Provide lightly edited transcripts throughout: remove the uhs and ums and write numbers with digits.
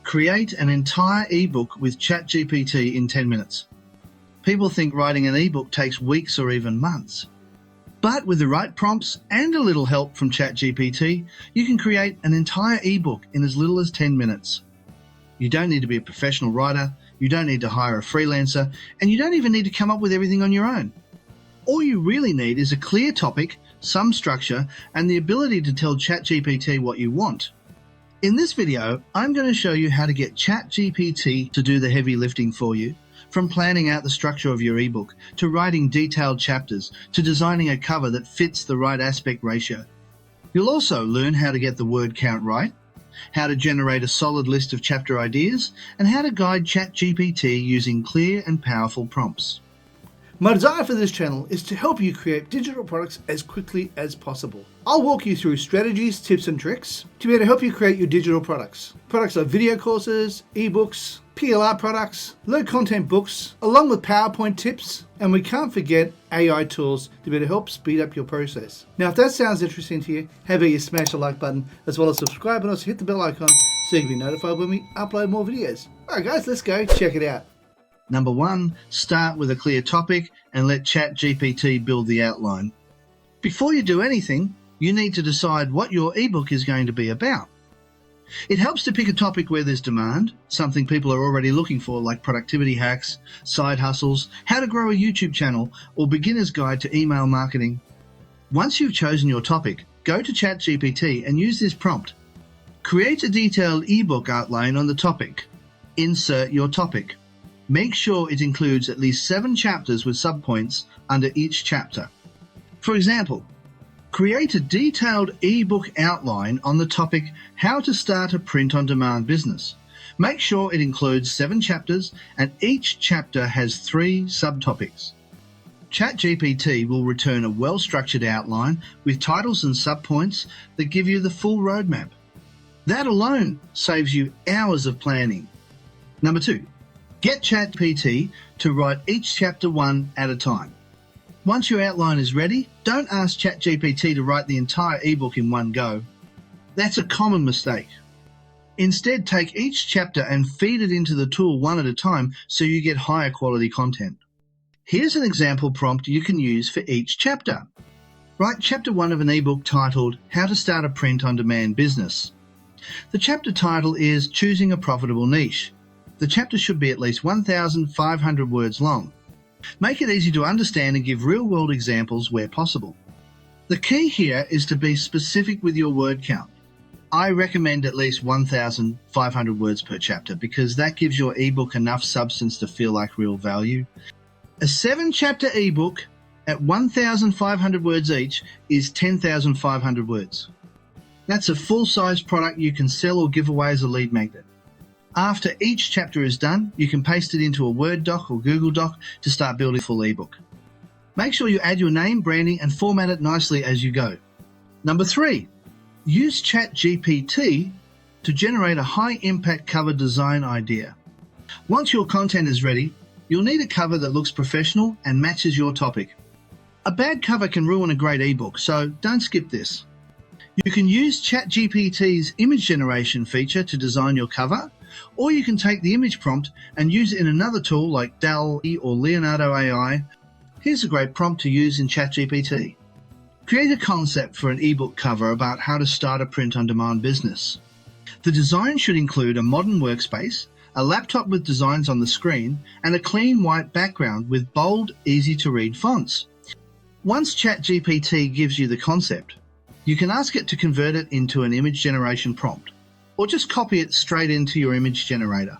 Create an entire ebook with Chat G.P.T. in 10 minutes. People think writing an ebook takes weeks or even months. But with the right prompts and a little help from Chat G.P.T, you can create an entire ebook in as little as 10 minutes. You don't need to be a professional writer, you don't need to hire a freelancer, and you don't even need to come up with everything on your own. All you really need is a clear topic, some structure, and the ability to tell Chat G.P.T what you want. In this video, I'm going to show you how to get Chat G.P.T to do the heavy lifting for you, from planning out the structure of your ebook, to writing detailed chapters, to designing a cover that fits the right aspect ratio. You'll also learn how to get the word count right, how to generate a solid list of chapter ideas, and how to guide Chat G.P.T using clear and powerful prompts. My desire for this channel is to help you create digital products as quickly as possible. I'll walk you through strategies, tips and tricks to be able to help you create your digital products. Products like video courses, ebooks, PLR products, low content books, along with PowerPoint tips, and we can't forget AI tools to be able to help speed up your process. Now, if that sounds interesting to you, how about you smash the like button as well as subscribe and also hit the bell icon so you can be notified when we upload more videos. All right, guys, let's go check it out. Number 1, start with a clear topic and let Chat G.P.T build the outline. Before you do anything, you need to decide what your ebook is going to be about. It helps to pick a topic where there's demand, something people are already looking for, like productivity hacks, side hustles, how to grow a YouTube channel, or beginner's guide to email marketing. Once you've chosen your topic, go to Chat G.P.T and use this prompt. Create a detailed ebook outline on the topic. Insert your topic. Make sure it includes at least 7 chapters with subpoints under each chapter. For example, create a detailed ebook outline on the topic How to Start a Print-on-Demand Business. Make sure it includes 7 chapters and each chapter has 3 subtopics. Chat G.P.T will return a well-structured outline with titles and subpoints that give you the full roadmap. That alone saves you hours of planning. Number 2. Get Chat G.P.T to write each chapter one at a time. Once your outline is ready, don't ask Chat G.P.T to write the entire ebook in one go. That's a common mistake. Instead, take each chapter and feed it into the tool one at a time so you get higher quality content. Here's an example prompt you can use for each chapter. Write chapter 1 of an ebook titled How to Start a Print-on-Demand Business. The chapter title is Choosing a Profitable Niche. The chapter should be at least 1,500 words long. Make it easy to understand and give real-world examples where possible. The key here is to be specific with your word count. I recommend at least 1,500 words per chapter because that gives your ebook enough substance to feel like real value. A 7-chapter ebook at 1,500 words each is 10,500 words. That's a full-size product you can sell or give away as a lead magnet. After each chapter is done, you can paste it into a Word doc or Google Doc to start building a full ebook. Make sure you add your name, branding, and format it nicely as you go. Number 3, use Chat G.P.T to generate a high-impact cover design idea. Once your content is ready, you'll need a cover that looks professional and matches your topic. A bad cover can ruin a great ebook, so don't skip this. You can use Chat G.P.T's image generation feature to design your cover, or you can take the image prompt and use it in another tool like DALL-E or Leonardo AI. Here's a great prompt to use in Chat G.P.T. Create a concept for an ebook cover about how to start a print-on-demand business. The design should include a modern workspace, a laptop with designs on the screen, and a clean white background with bold, easy-to-read fonts. Once Chat G.P.T gives you the concept, you can ask it to convert it into an image generation prompt, or just copy it straight into your image generator.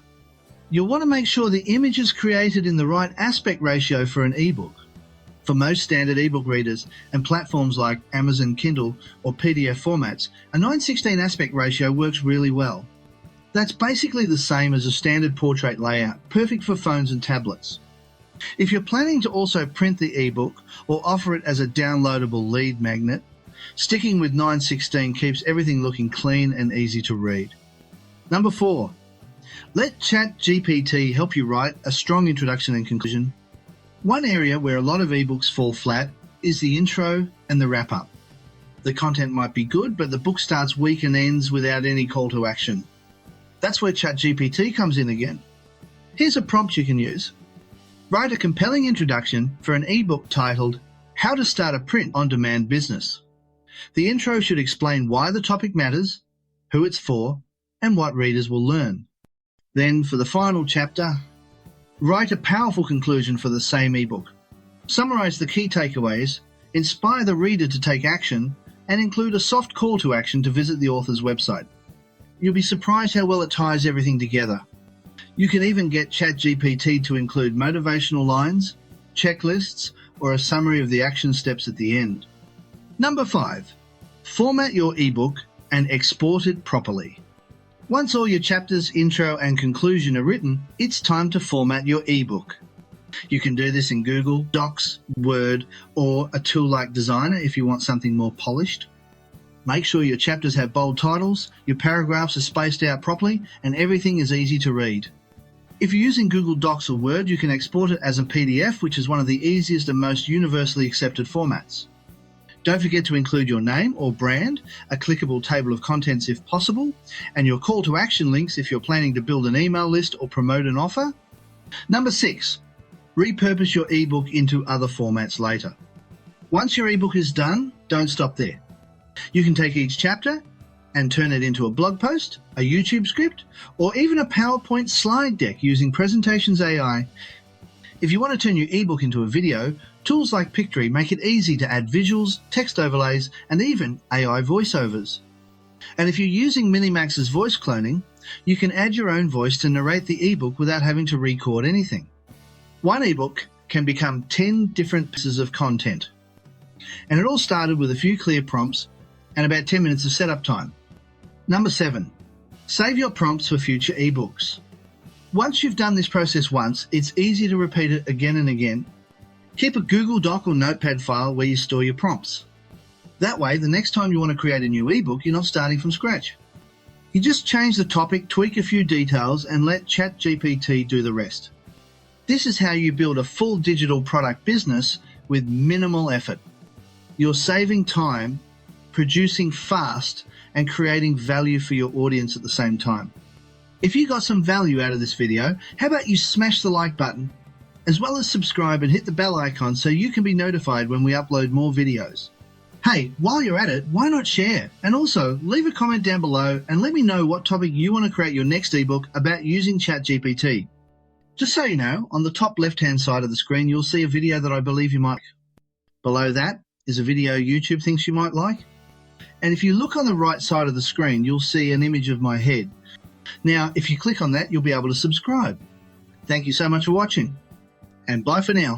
You'll want to make sure the image is created in the right aspect ratio for an ebook. For most standard ebook readers and platforms like Amazon Kindle or PDF formats, a 9:16 aspect ratio works really well. That's basically the same as a standard portrait layout, perfect for phones and tablets. If you're planning to also print the ebook or offer it as a downloadable lead magnet, sticking with 9:16 keeps everything looking clean and easy to read. Number 4, let Chat G.P.T help you write a strong introduction and conclusion. One area where a lot of ebooks fall flat is the intro and the wrap-up. The content might be good, but the book starts weak and ends without any call to action. That's where Chat G.P.T comes in again. Here's a prompt you can use. Write a compelling introduction for an ebook titled How to Start a Print-on-Demand Business. The intro should explain why the topic matters, who it's for, and what readers will learn. Then, for the final chapter, write a powerful conclusion for the same ebook. Summarize the key takeaways, inspire the reader to take action, and include a soft call to action to visit the author's website. You'll be surprised how well it ties everything together. You can even get ChatGPT to include motivational lines, checklists, or a summary of the action steps at the end. Number 5. Format your ebook and export it properly. Once all your chapters, intro, and conclusion are written, it's time to format your ebook. You can do this in Google, Docs, Word, or a tool like Designer if you want something more polished. Make sure your chapters have bold titles, your paragraphs are spaced out properly, and everything is easy to read. If you're using Google Docs or Word, you can export it as a PDF, which is one of the easiest and most universally accepted formats. Don't forget to include your name or brand, a clickable table of contents if possible, and your call to action links if you're planning to build an email list or promote an offer. Number 6. Repurpose your ebook into other formats later. Once your ebook is done, don't stop there. You can take each chapter and turn it into a blog post, a YouTube script, or even a PowerPoint slide deck using Presentations AI. If you want to turn your ebook into a video, tools like Pictory make it easy to add visuals, text overlays, and even AI voiceovers. And if you're using Minimax's voice cloning, you can add your own voice to narrate the ebook without having to record anything. One ebook can become 10 different pieces of content. And it all started with a few clear prompts and about 10 minutes of setup time. Number 7. Save your prompts for future ebooks. Once you've done this process once, it's easy to repeat it again and again. Keep a Google Doc or Notepad file where you store your prompts. That way, the next time you want to create a new ebook, you're not starting from scratch. You just change the topic, tweak a few details, and let ChatGPT do the rest. This is how you build a full digital product business with minimal effort. You're saving time, producing fast, and creating value for your audience at the same time. If you got some value out of this video, how about you smash the like button, as well as subscribe and hit the bell icon so you can be notified when we upload more videos. Hey, while you're at it, why not share? And also, leave a comment down below and let me know what topic you want to create your next ebook about using ChatGPT. Just so you know, on the top left-hand side of the screen, you'll see a video that I believe you might like. Below that is a video YouTube thinks you might like. And if you look on the right side of the screen, you'll see an image of my head. Now, if you click on that, you'll be able to subscribe. Thank you so much for watching, and bye for now.